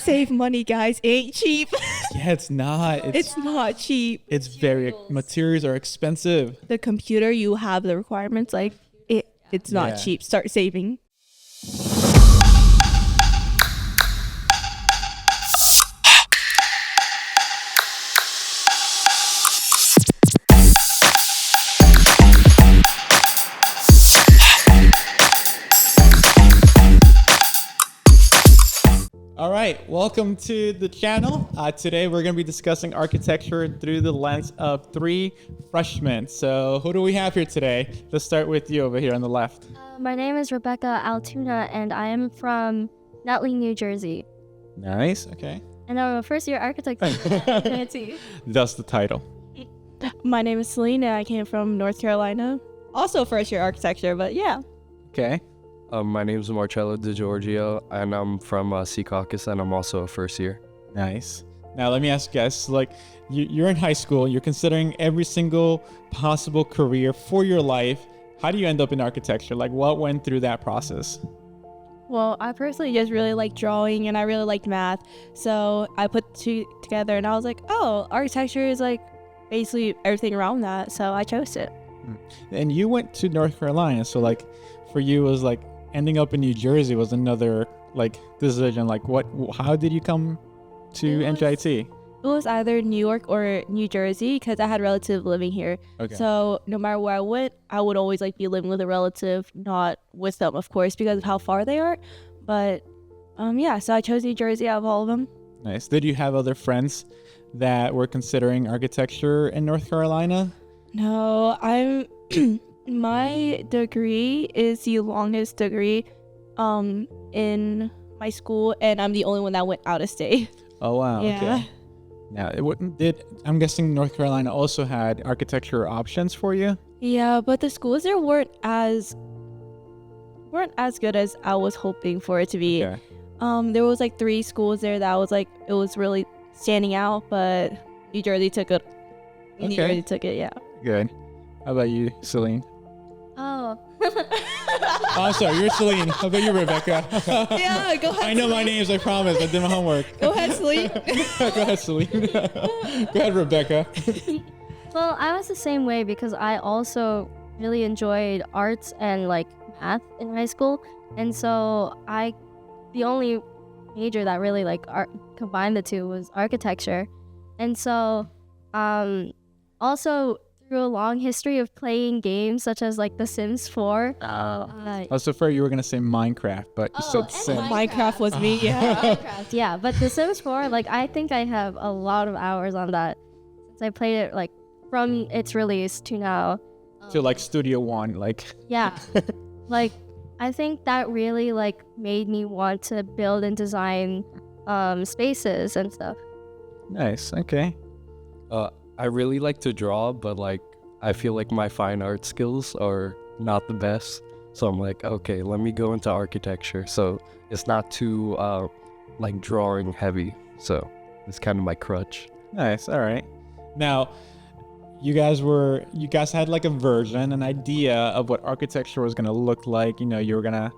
save money, guys. It ain't cheap. Yeah, it's not. It's not cheap. It's very materials are expensive. The computer, you have the requirements. Like it's not cheap. Start saving. All right, welcome to the channel. Today we're going to be discussing architecture through the lens of 3 freshmen. So who do we have here today? Let's start with you over here on the left. My name is Rebekha Altoona, and I am from Nutley, New Jersey. Nice, okay. And I'm a first-year architect at NJIT. That's the title. My name is Celine, and I came from North Carolina. Also first year architecture, but yeah. Okay. My name is Marcello and I'm from Secaucus, and I'm also a first year. Nice. Now let me ask you guys, like you're in high school, you're considering every single possible career for your life. How do you end up in architecture? Like what went through that process? Well, I personally just really like drawing and I really liked math. So I put two together and I was like, oh, architecture is like basically everything around that. So I chose it. And you went to North Carolina. So like for you it was like ending up in New Jersey was another like decision. Like how did you come to NJIT? It was either New York or New Jersey because I had relatives living here. Okay. So no matter where I went, I would always like be living with a relative, not with them, of course, because of how far they are. But yeah, so I chose New Jersey out of all of them. Nice. Did you have other friends that were considering architecture in North Carolina? No, my degree is the longest degree in my school, and I'm the only one that went out of state. Oh wow. Yeah. Okay. Now I'm guessing North Carolina also had architecture options for you? Yeah, but the schools there weren't as good as I was hoping for it to be. Okay. There was like 3 schools there that was like it was really standing out, but New Jersey took it. Okay. New Jersey took it, yeah. Good. How about you, Celine? Oh. Oh, I'm sorry, you're Celine. How about you, Rebekha? Yeah, go ahead. I know my names, I promise. I did my homework. Go ahead, Celine. Go ahead, Celine. Go ahead, Rebekha. Well, I was the same way because I also really enjoyed arts and like math in high school. And so the only major that really like combined the two was architecture. And so also through a long history of playing games such as like The Sims 4. I was afraid you were going to say Minecraft, but you said Sim. Minecraft was me, yeah. Minecraft, yeah. But The Sims 4, like I think I have a lot of hours on that since I played it like from its release to now. To like Studio One, like. Yeah. Like I think that really like made me want to build and design spaces and stuff. Nice, okay. I really like to draw, but like I feel like my fine art skills are not the best. So I'm like, okay, let me go into architecture. So it's not too like drawing heavy. So it's kind of my crutch. Nice, all right. Now, you guys had like a version, an idea of what architecture was gonna look like. You know, you were gonna,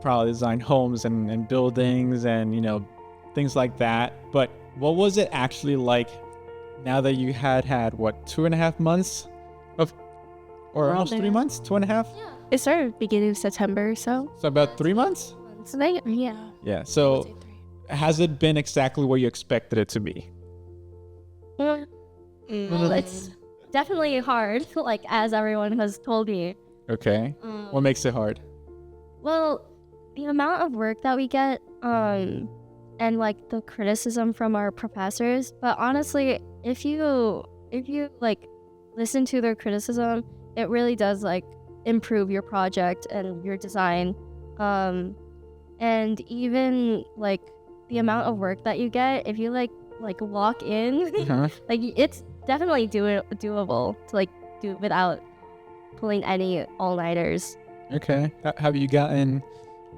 probably design homes and buildings and, things like that. But what was it actually like now that you had what, 2.5 months or almost 3 months? 2.5? Yeah. It started beginning of September, so. So about 3 months? So they, yeah. Yeah, so has it been exactly what you expected it to be? Well, it's definitely hard, like as everyone has told me. Okay. What makes it hard? Well, the amount of work that we get, and like the criticism from our professors. But honestly, if you like listen to their criticism, it really does like improve your project and your design. And even like the amount of work that you get, if you like lock in, like it's definitely doable to like do without pulling any all-nighters. Okay. Have you gotten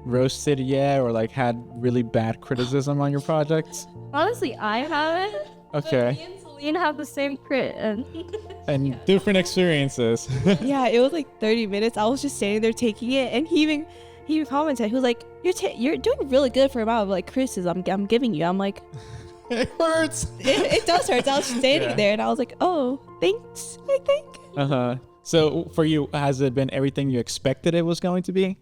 roasted yet or like had really bad criticism on your projects? Honestly, I haven't. Okay. Me and Celine have the same crit and different experiences. Yeah, it was like 30 minutes. I was just standing there taking it, and he he commented, he was like, you're doing really good for the amount of like criticism I'm giving you. I'm like, It hurts. it does hurt. So I was standing Yeah. there and I was like, oh, thanks, I think. Uh-huh. So for you, has it been everything you expected it was going to be?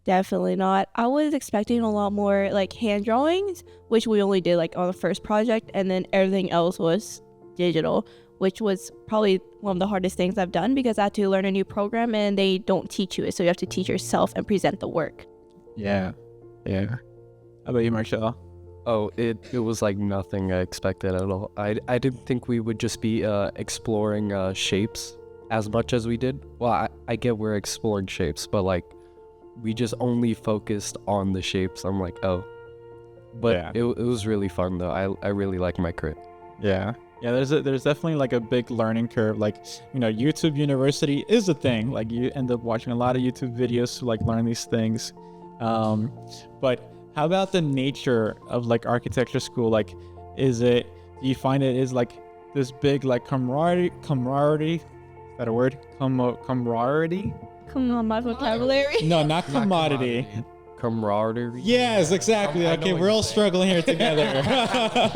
Definitely not. I was expecting a lot more like hand drawings, which we only did like on the first project, and then everything else was digital, which was probably one of the hardest things I've done because I had to learn a new program and they don't teach you it. So you have to teach yourself and present the work. Yeah. Yeah. How about you, Marcello? Oh, it was like nothing I expected at all. I didn't think we would just be exploring shapes as much as we did. Well, I get we're exploring shapes, but like we just only focused on the shapes. I'm like, oh. But Yeah. it was really fun though. I really like my crit. Yeah. Yeah, there's definitely like a big learning curve. Like, YouTube University is a thing. Like you end up watching a lot of YouTube videos to like learn these things. But how about the nature of like architecture school? Like, do you find it is like this big like camaraderie? Is that a word? Camaraderie? Come on, my vocabulary. No, not commodity. Camaraderie. Yes, exactly. I know Okay, what we're you're all saying. struggling here together.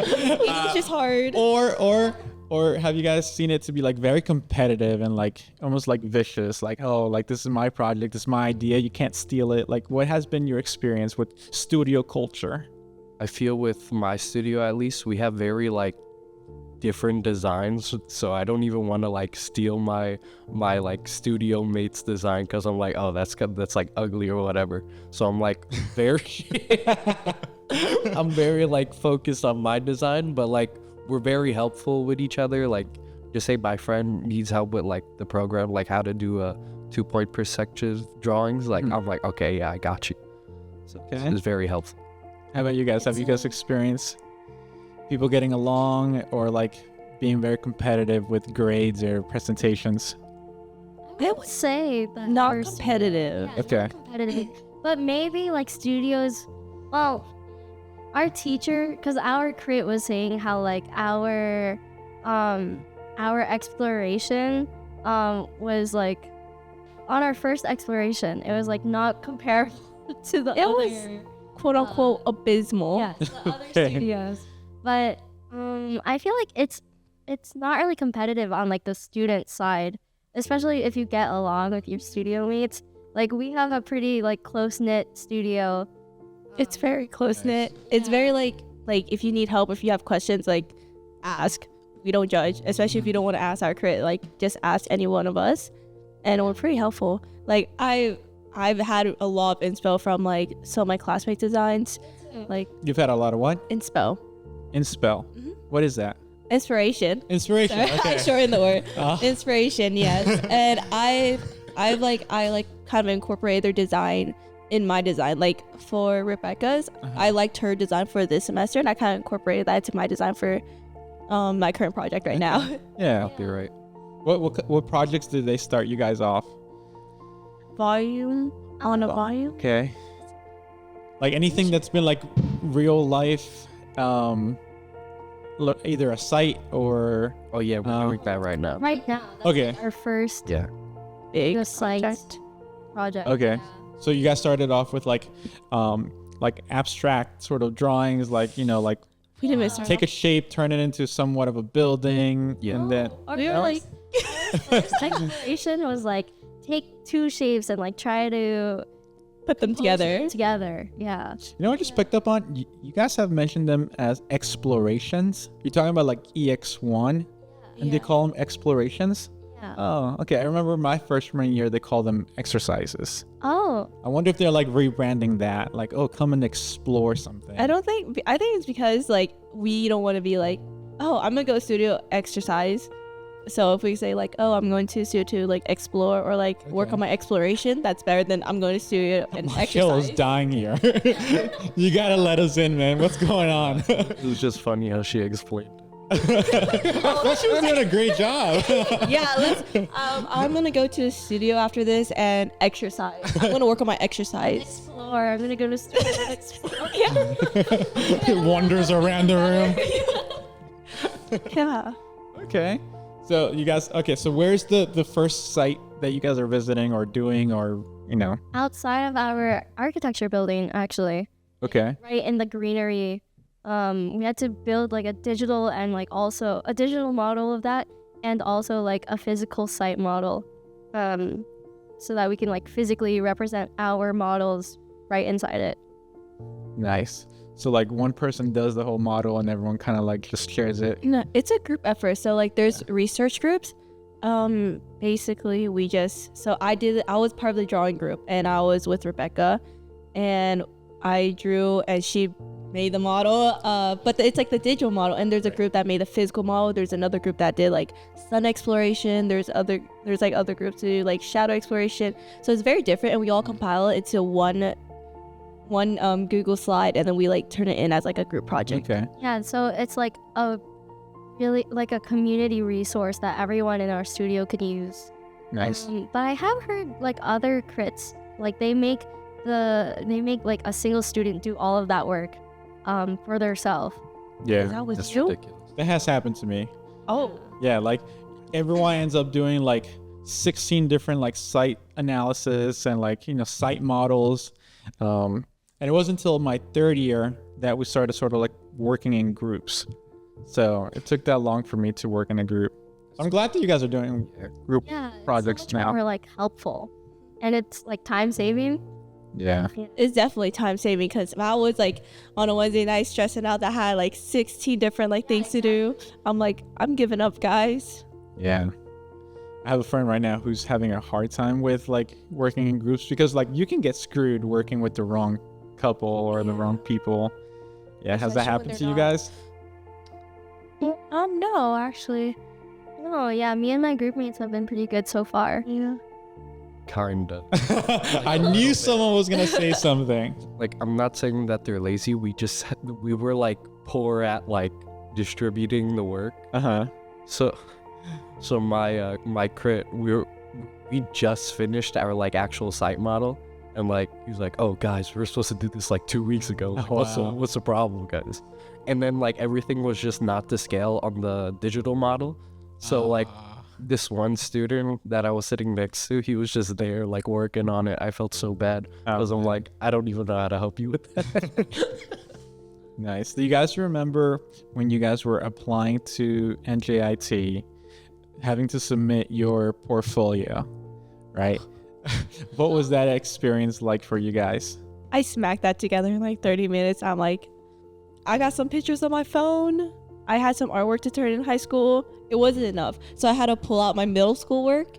English is hard. Or have you guys seen it to be like very competitive and like almost like vicious? Like, oh, like this is my project, this is my idea, you can't steal it. Like, what has been your experience with studio culture? I feel with my studio at least we have very like different designs, so I don't even want to like steal my like studio mate's design because I'm like, oh, that's like ugly or whatever. So I'm like I'm very like focused on my design, but like we're very helpful with each other. Like just say my friend needs help with like the program, like how to do a 2-point perspective drawings. Like I'm like, okay, yeah, I got you. So Okay. it's very helpful. How about you guys? Have you guys experienced people getting along or like being very competitive with grades or presentations? I would say that Not first- competitive. Yeah, it's Okay. not competitive. But maybe like studios, well, our teacher, because our crit was saying how like our exploration was like on our first exploration, it was like not comparable to the It other. was quote unquote abysmal. Yeah, the other Okay. studios. But I feel like it's not really competitive on like the student side, especially if you get along with your studio mates. Like we have a pretty like close knit studio. It's very close knit. It's very like if you need help, if you have questions, like ask. We don't judge, especially if you don't want to ask our crit. Like just ask any one of us, and we're pretty helpful. Like I've had a lot of inspo from like some of my classmates' designs, like You've had a lot of what? inspo, Inspel. Mhm. What is that? inspiration. Inspiration. Sorry, I Okay. shortened the word. Ah. Inspiration, yes. And I kind of incorporated their design in my design. Like for Rebekha's, I liked her design for this semester, and I kind of incorporated that into my design for my current project right now. Yeah. You're right. What projects did they start you guys off? Volume on a volume. Okay. Like anything that's been like real life, either a site or Oh yeah, we're doing that right now. Right now, that's Okay. our first Yeah. Big site project. project. Okay. So you guys started off with like abstract sort of drawings, like like We didn't miss take a shape, turn it into somewhat of a building, Yeah. and then We were like, First exploration was like take two shapes and like try to put them together. Yeah. I just picked up on you guys have mentioned them as explorations. You're talking about like EX1, and they call them explorations. Yeah. Oh, okay. I remember my freshman year they called them exercises. Oh, I wonder if they're like rebranding that, like, oh, come and explore something. I think it's because like we don't want to be like, oh, I'm gonna go studio exercise. So if we say like, oh, I'm going to studio to like explore or like work Okay. on my exploration, that's better than I'm going to studio and Marcello's exercise. dying here. You gotta let us in, man. What's going on? It was just funny how she explained. I thought she was doing a great job. Yeah, let's. I'm gonna go to the studio after this and exercise. I'm gonna work on my exercise. explore. I'm gonna go to studio and explore. Wanders around the room. Yeah. Okay. So you guys, so where's the first site that you guys are visiting or doing or you know. Outside of our architecture building, actually, Okay. right in the greenery, we had to build like a digital and like also a digital model of that, and also like a physical site model, so that we can like physically represent our models right inside it. Nice. So like one person does the whole model and everyone kind of like just shares it. No, it's a group effort. So like there's research groups. Basically I was part of the drawing group, and I was with Rebekha, and I drew and she made the model. But it's like the digital model, and there's a group that made the physical model. There's another group that did like sun exploration. There's like other groups to do like shadow exploration. So it's very different, and we all compile it into one Google slide, and then we like turn it in as like a group project. Okay. Yeah, so it's like a really like a community resource that everyone in our studio could use. Nice. But I have heard like other crits, like they make like a single student do all of that work for themselves. Yeah. That was That's you? ridiculous. That has happened to me. Oh. Yeah, like everyone ends up doing like 16 different like site analysis and like, you know, site models. And it wasn't until my third year that we started sort of like working in groups. So it took that long for me to work in a group. I'm glad that you guys are doing group Yeah, projects it's so much now. more like helpful, and it's like time saving. Yeah. It's definitely time saving, because if I was like on a Wednesday night stressing out that I had like 16 different like things to do, I'm like, I'm giving up, guys. Yeah. I have a friend right now who's having a hard time with like working in groups because like you can get screwed working with the wrong couple or the wrong people. Yeah, has that Especially when happened they're to you not. guys? No, actually. No, yeah, me and my group mates have been pretty good so far. Yeah. Kinda. I knew someone was gonna say something. Like, I'm not saying that they're lazy. We were like poor at like distributing the work. Uh-huh. So my crit, we just finished our like actual site model, and like he was like, "Oh guys, we're supposed to do this like 2 weeks ago. Like, Wow. what's the problem, guys?" And then like everything was just not to scale on the digital model. So like this one student that I was sitting next to, he was just there like working on it. I felt so bad because I'm like, I don't even know how to help you with that. Nice. Do you guys remember when you guys were applying to NJIT, having to submit your portfolio, right? What was that experience like for you guys? I smacked that together in like 30 minutes. I'm like, I got some pictures on my phone. I had some artwork to turn in high school. It wasn't enough. So I had to pull out my middle school work.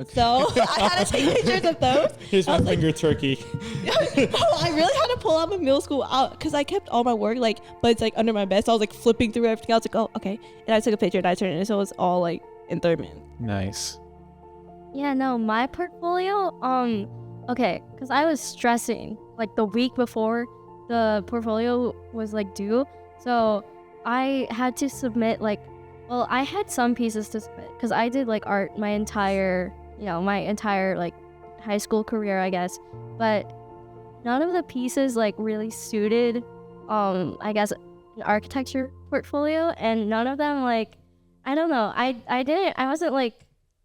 So I had to take pictures of those. Here's my finger turkey. I really had to pull out my middle school out because I kept all my work like, but it's like under my bed. So I was like flipping through everything. I was like, oh, okay. And I took a picture and I turned it in. So it was all like in 30 minutes. Nice. Yeah, no, my portfolio, okay, because I was stressing like the week before the portfolio was like due. So I had to submit like, well, I had some pieces to submit because I did like art my entire like high school career, I guess. But none of the pieces like really suited, I guess, an architecture portfolio, and none of them like, I don't know, I wasn't like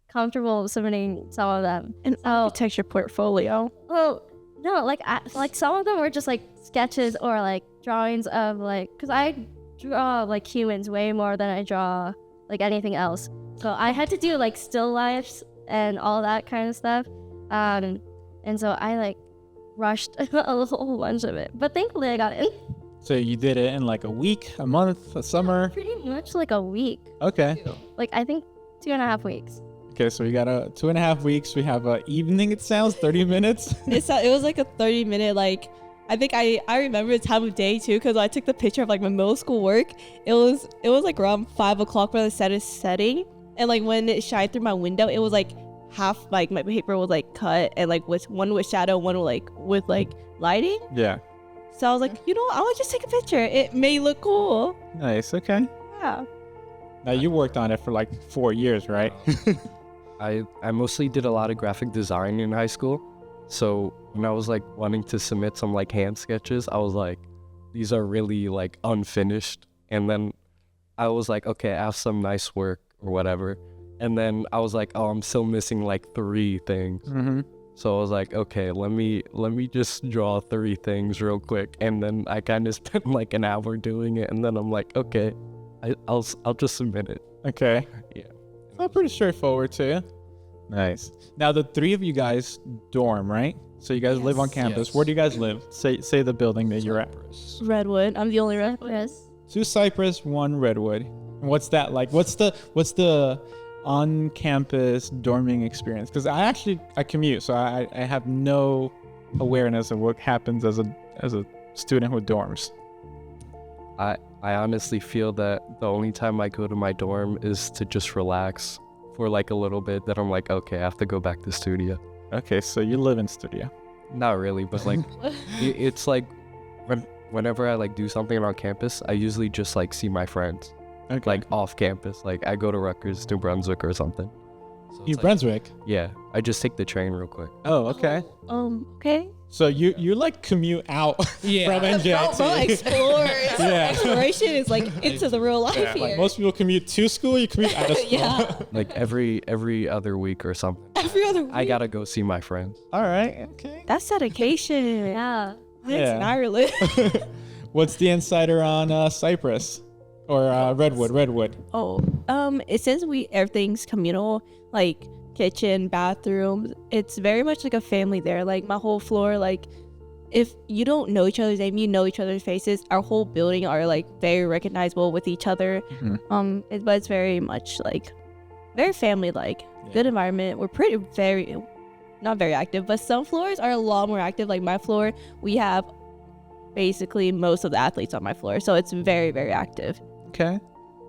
comfortable submitting some of them. An architecture portfolio. Well, no, like some of them were just like sketches or like drawings of like, because I draw like humans way more than I draw like anything else. So I had to do like still lifes and all that kind of stuff. And so I like rushed a whole bunch of it. But thankfully I got in. So you did it in like a week, a month, a summer? Pretty much like a week. Okay. Like I think 2.5 weeks. Okay, so we got 2.5 weeks. We have a evening, it sounds, 30 minutes. It was like a 30-minute like, I think I remember the time of day too, because I took the picture of like my middle school work. It was like around 5 o'clock when the sun is setting, and like when it shined through my window, it was like half like my paper was like cut, and like one with shadow, one with like lighting. Yeah. So I was like, you know what? I want to just take a picture. It may look cool. Nice. Okay. Yeah. Now you worked on it for like 4 years, right? I mostly did a lot of graphic design in high school. So when I was like wanting to submit some like hand sketches, I was like, these are really like unfinished. And then I was like, okay, I have some nice work or whatever. And then I was like, oh, I'm still missing like 3 things. Mm-hmm. So I was like, okay, let me just draw 3 things real quick, and then I kind of spent like an hour doing it, and then I'm like, okay, I'll just submit it. Okay. Yeah. So pretty straightforward too. Nice. Now the 3 of you guys dorm, right? So you guys live on campus. Yes. Where do you guys live? Say the building that you're at. Redwood. I'm the only Redwood. Yes. 2 Cypress, 1 Redwood. And what's that like? What's the on-campus dorming experience? Because I commute, so I have no awareness of what happens as a student who dorms. I honestly feel that the only time I go to my dorm is to just relax for like a little bit. Then I'm like, okay, I have to go back to studio. Okay, so you live in studio. Not really, but like it's like whenever I like do something on campus, I usually just like see my friends. Okay. Like off campus. Like I go to Rutgers, New Brunswick or something. So it's New like- Brunswick. Yeah, I just take the train real quick. Oh, okay. Okay. So you like commute out from NJIT. Bro, explore. Yeah. Exploration is like into the real life Yeah, here. like most people commute to school, you commute out of school. Yeah. Like every other week or something. Every other week. I gotta go see my friends. All right. Okay. That's dedication. Yeah. Thanks, Yeah. in Ireland. What's the insider on Cypress or Redwood? Oh, it says everything's communal, like kitchen, bathrooms. It's very much like a family there. Like my whole floor, like if you don't know each other's name, you know each other's faces. Our whole building are like very recognizable with each other. Mhm. But it's very much like very family like. Yeah. Good environment. We're not very active, but some floors are a lot more active. Like my floor, we have basically most of the athletes on my floor, so it's very, very active. Okay.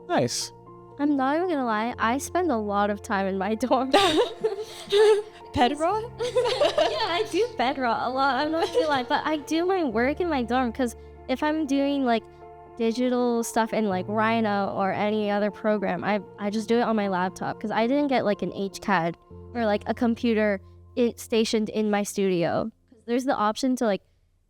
Nice. I'm not even gonna lie. I spend a lot of time in my dorm. Pedro? Yeah, I do bedrock a lot. I'm not gonna lie, but I do my work in my dorm because if I'm doing like digital stuff in like Rhino or any other program, I just do it on my laptop because I didn't get like an HCAD or like a computer stationed in my studio. There's the option to like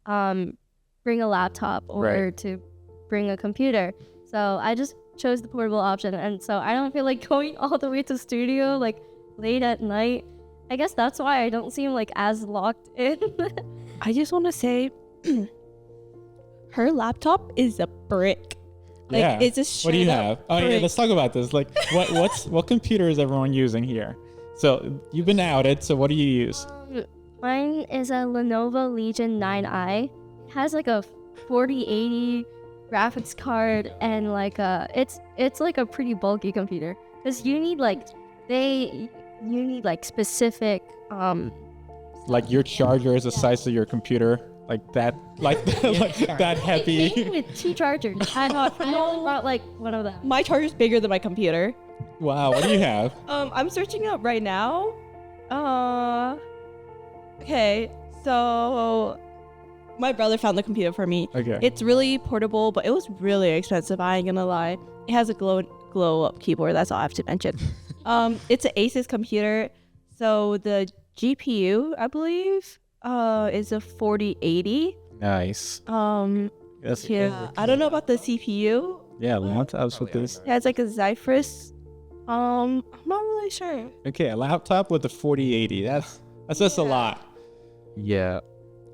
bring a laptop or Right. to bring a computer. So I just chose the portable option, and so I don't feel like going all the way to studio like late at night. I guess that's why I don't seem like as locked in. I just want to say, her laptop is a brick. Like, Yeah. it's a What do you straight up have? Oh yeah, brick. let's talk about this. Like what computer is everyone using here? So you've been outed, so what do you use? Mine is a Lenovo Legion 9i. It has like a 4080 graphics card and like it's like a pretty bulky computer because you need like specific Like your charger is the size of your computer, like that that heavy. It came with 2 chargers. I only brought like one of them. My charger's bigger than my computer. Wow, what do you have? I'm searching up right now. Okay, so my brother found the computer for me. Okay. It's really portable, but it was really expensive. I ain't gonna lie. It has a glow up keyboard. That's all I have to mention. It's an Asus computer. So the GPU, I believe, is a 4080. Nice. That's Yeah. I don't know about the CPU. yeah, laptops with this. It has like a Zephyrus. I'm not really sure. Okay, a laptop with a 4080. That's just a lot. Yeah.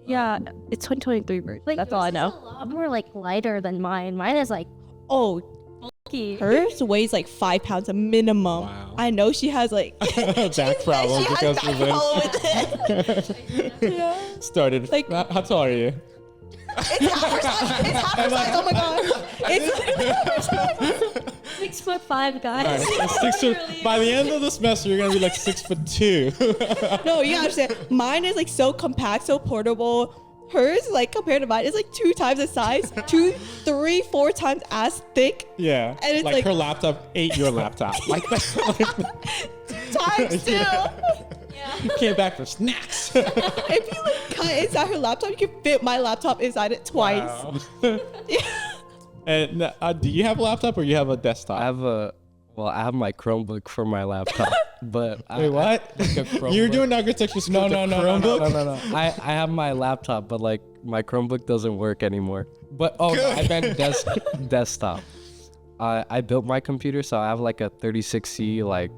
Yeah, it's 2023 version. Like That's all I yours is know. a lot more like lighter than mine. Mine is like Oh, bulky. hers weighs like 5 pounds a minimum. Wow. I know she has like Back problems she because has of back problem with it. Yeah. Started. Like- How tall are you? It's half her size. It's half her size. Oh my god. It's 6'5", guys. All right, so 6 foot. By the end of the semester, you're gonna be like 6'2". no, you gotta understand. Mine is like so compact, so portable. Hers, like compared to mine, is like 2 times the size, 2, 3, 4 times as thick. Yeah. And it's like like- her laptop ate your laptop. Like that. Times 2. You came back for snacks. If you like cut inside her laptop, you can fit my laptop inside it twice. Wow. And do you have a laptop or you have a desktop? I have my Chromebook for my laptop, but Wait, what? You're doing architecture school? no, Chromebook? no. I have my laptop, but like my Chromebook doesn't work anymore. But I meant desktop. I built my computer, so I have like a 36C like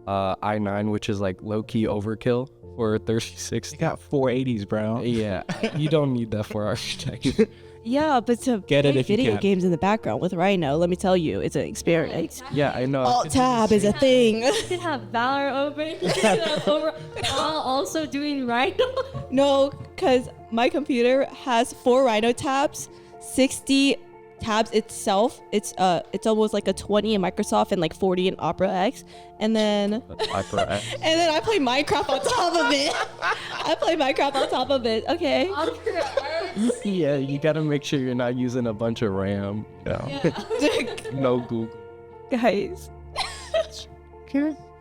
i9, which is like low key overkill. for 36. They got 480s, bro. Yeah, you don't need that for architecture. Yeah, but to Get it play if you video can. games in the background with Rhino, let me tell you, it's an experience. Yeah, I know. Alt tab is a thing. You could have Valor open. You could have over while also doing Rhino. No, because my computer has 4 Rhino tabs, 60 tabs itself. It's almost like a 20 in Microsoft and like 40 in Opera X, and then I play Minecraft on top of it. I play Minecraft on top of it. Okay. Yeah, you gotta make sure you're not using a bunch of RAM. No Google. Guys.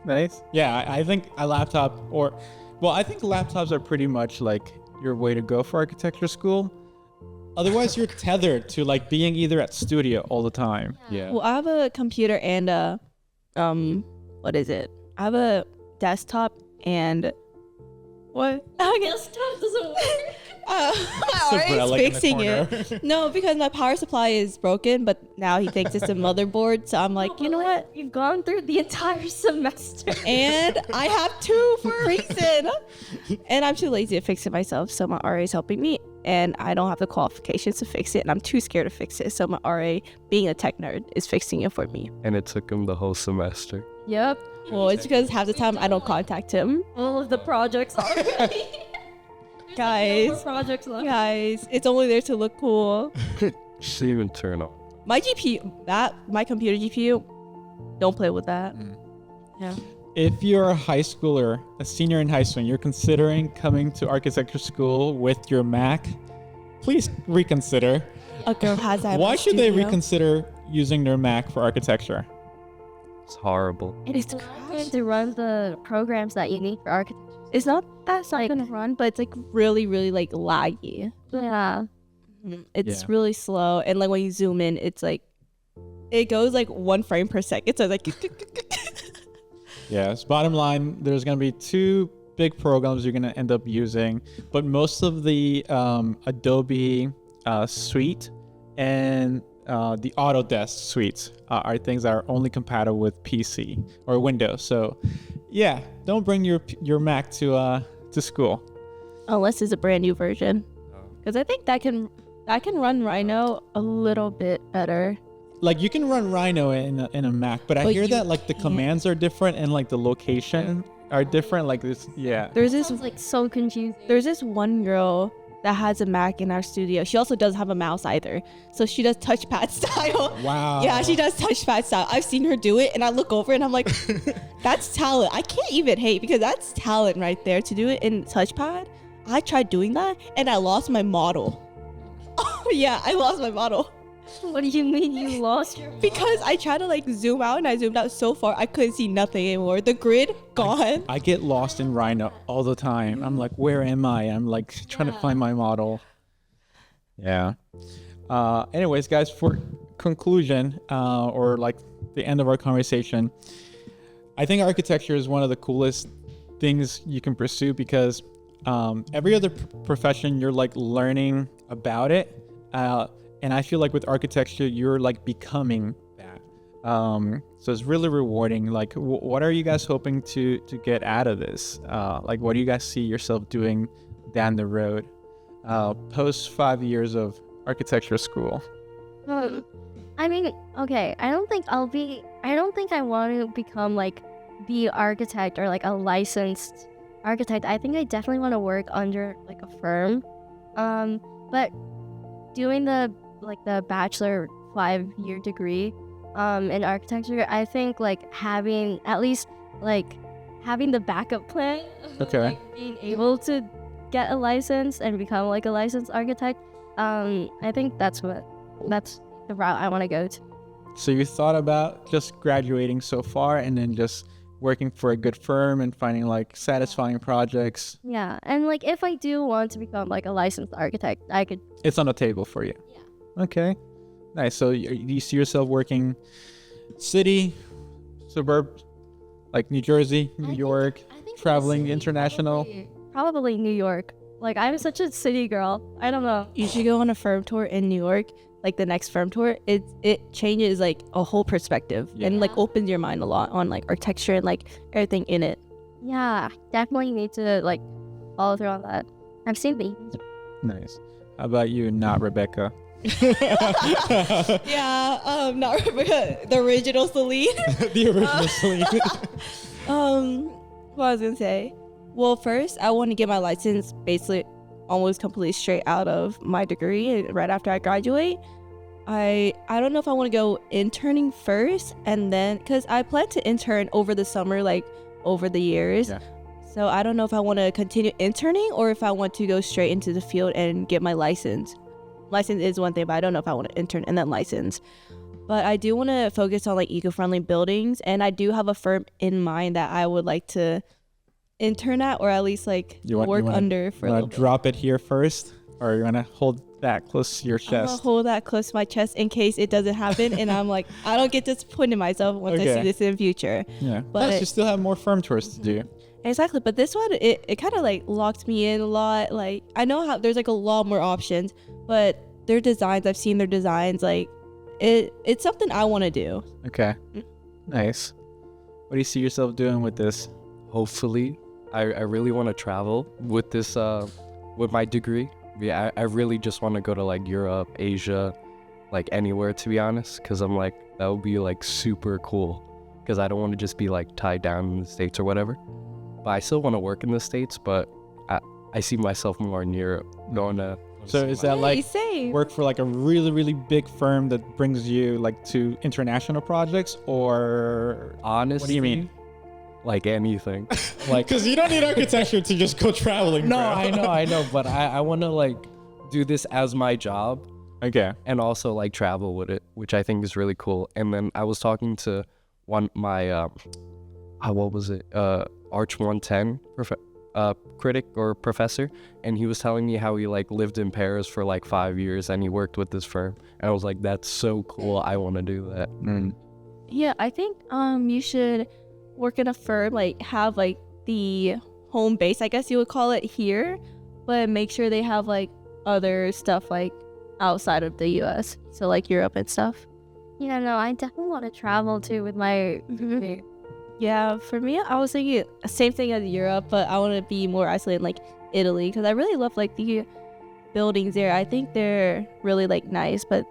Nice. Yeah, I think a laptop I think laptops are pretty much like your way to go for architecture school. Otherwise, you're tethered to like being either at studio all the time. Yeah. Well, I have a computer and a what is it? I have a desktop and what? I guess desktop doesn't work. Umbrella Alright, in the fixing corner. it. No, because my power supply is broken, but now he thinks it's a motherboard, so I'm like, you know what? You've gone through the entire semester. And I have 2 for a reason. And I'm too lazy to fix it myself, so my RA is helping me, and I don't have the qualifications to fix it, and I'm too scared to fix it, so my RA, being a tech nerd, is fixing it for me. And it took him the whole semester. Yep. Well, it's because half the time I don't contact him. All of the projects already. Guys, Projects left. guys, it's only there to look cool. Just even turn on. My GPU, my computer GPU, don't play with that. Yeah. If you're a high schooler, a senior in high school, and you're considering coming to architecture school with your Mac, please reconsider. A girl has that. Why should they studio. reconsider using their Mac for architecture? It's horrible. It is Going to run the programs that you need for architecture. It's not that's not gonna run, but it's like really, really like laggy. Yeah. It's Yeah. really slow, and like when you zoom in, it's like it goes like 1 frame per second. So it's like Yes. Bottom line, there's going to be 2 big programs you're going to end up using, but most of the Adobe suite and the Autodesk suites are things that are only compatible with PC or Windows. So, yeah, don't bring your Mac to school. unless it's a brand new version, because I think that can run Rhino a little bit better. Like you can run Rhino in a Mac, but I But hear you that like the commands are different and like the location are different. Like this, yeah. There's this Sounds like so confusing. There's this one girl that has a Mac in our studio. She also doesn't have a mouse either. So she does touchpad style. Wow. Yeah, she does touchpad style. I've seen her do it and I look over and I'm like, that's talent. I can't even hate because that's talent right there to do it in touchpad. I tried doing that and I lost my model. Oh yeah, I lost my model. What do you mean you lost your? Because I tried to like zoom out and I zoomed out so far I couldn't see nothing anymore. The grid gone. I get lost in Rhino all the time. I'm like, where am I? I'm like trying to find my model. Yeah. Anyways, guys, for conclusion, or like the end of our conversation, I think architecture is one of the coolest things you can pursue because every other profession you're like learning about it. And I feel like with architecture, you're like becoming that. So it's really rewarding. Like, what are you guys hoping to get out of this? Like, what do you guys see yourself doing down the road, post 5 years of architecture school? I mean, okay. I don't think I want to become like the architect or like a licensed architect. I think I definitely want to work under like a firm. But doing the bachelor 5-year degree in architecture, I think like having at least like having the backup plan of, Okay. like, being able to get a license and become like a licensed architect, I think that's the route I want to go to. So you thought about just graduating so far and then just working for a good firm and finding like satisfying projects. Yeah, and like if I do want to become like a licensed architect, I could. It's on the table for you. Yeah. Okay. Nice. So you see yourself working city, suburb, like New Jersey, New York, traveling international? Probably New York. Like I'm such a city girl. I don't know. You should go on a firm tour in New York. Like the next firm tour, it changes like a whole perspective and like opens your mind a lot on like architecture and like everything in it. Yeah, definitely need to like follow through on that. I've seen the Nice. How about you, not Rebekha? Yeah, not Rebekha, the original Celine. The original Celine. What I was gonna say. Well, first I want to get my license basically almost completely straight out of my degree right after I graduate. I don't know if I want to go interning first and then, because I plan to intern over the summer, like over the years. Yeah. So I don't know if I want to continue interning or if I want to go straight into the field and get my license. License is one thing, but I don't know if I want to intern and then license. But I do want to focus on like eco-friendly buildings, and I do have a firm in mind that I would like to intern at, or at least like work under for a little bit. Drop it here first, or you want to hold that close to your I'm gonna chest? hold that close to my chest in case it doesn't happen, and I'm like, I don't get disappointed in myself once I Okay. see this in the future. Yeah, But plus you still have more firm tours to do. Exactly, but this one, it kind of like locked me in a lot. Like, I know how there's like a lot more options, but their designs, I've seen their designs, like it's something I want to do. Okay, nice. What do you see yourself doing with this? Hopefully, I really want to travel with this with my degree. Yeah, I really just want to go to like Europe, Asia, like anywhere, to be honest, because I'm like, that would be like super cool, because I don't want to just be like tied down in the States or whatever. But I still want to work in the States, but I see myself more in Europe, going to. So is that like same. work for like a really, really big firm that brings you like to international projects, or Honestly, what do you mean? Like anything. Like, because you don't need architecture to just go traveling. No, bro. I know, but I want to like do this as my job Okay. and also like travel with it, which I think is really cool. And then I was talking to my what was it? Arch 110 critic or professor, and he was telling me how he like lived in Paris for like 5 years and he worked with this firm, and I was like, that's so cool, I want to do that. Yeah, I think you should work in a firm, like have like the home base, I guess you would call it, here, but make sure they have like other stuff like outside of the US, so like Europe and stuff. Yeah, no, I definitely want to travel too with my degree. Yeah, for me, I was thinking same thing as Europe, but I want to be more isolated, like Italy, because I really love like the buildings there. I think they're really like nice, but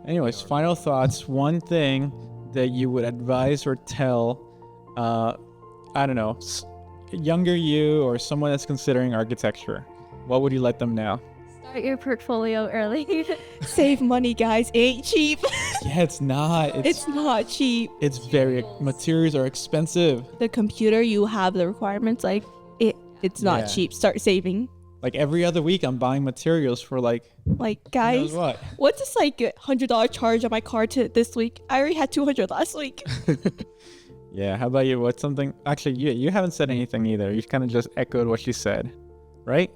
Anyways, final thoughts. One thing that you would advise or tell, I don't know, younger you or someone that's considering architecture, what would you let them know? Start your portfolio early. save money, guys. It ain't cheap. Yeah, it's not. It's not cheap. It's very, materials are expensive. The computer, you have the requirements, like it's not Yeah. cheap. Start saving. Like every other week I'm buying materials for like, Like, who guys, knows what? what's this like $100 charge on my car to this week? I already had $200 last week. Yeah, how about you? What's something, actually you haven't said anything either. You kind of just echoed what she said, right?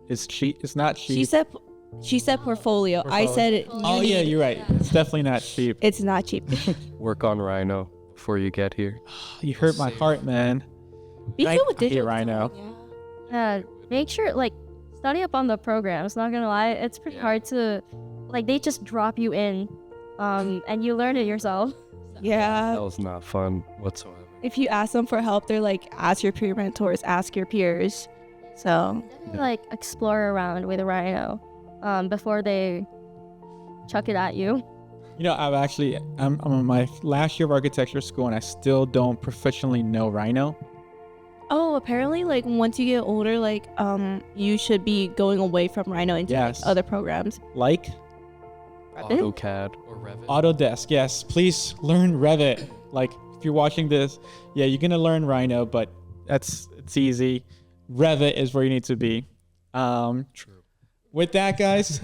It's cheap. It's not cheap. She said portfolio. I said it. Oh yeah, you're right. It's definitely not cheap. It's not cheap. Work on Rhino before you get here. You hurt my heart, man. Be I good with hate digital. Rhino. Make sure like study up on the programs. Not gonna lie, it's pretty hard to like they just drop you in, and you learn it yourself. Yeah. That was not fun whatsoever. If you ask them for help, they're like, ask your peer mentors, ask your peers. So Definitely, like explore around with Rhino, before they chuck it at you. You know, I'm on my last year of architecture school and I still don't professionally know Rhino. oh, apparently like once you get older, like you should be going away from Rhino into like, Yes. other programs. Like Revit? AutoCAD or Revit. Autodesk, yes. Please learn Revit. Like if you're watching this, yeah, you're gonna learn Rhino, but it's easy. Revit is where you need to be. True. With that, guys,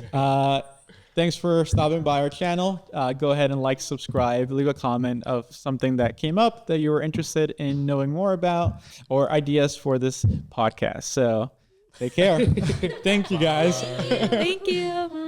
thanks for stopping by our channel. Go ahead and like, subscribe, leave a comment of something that came up that you were interested in knowing more about, or ideas for this podcast. So take care. Thank you, guys. Thank you.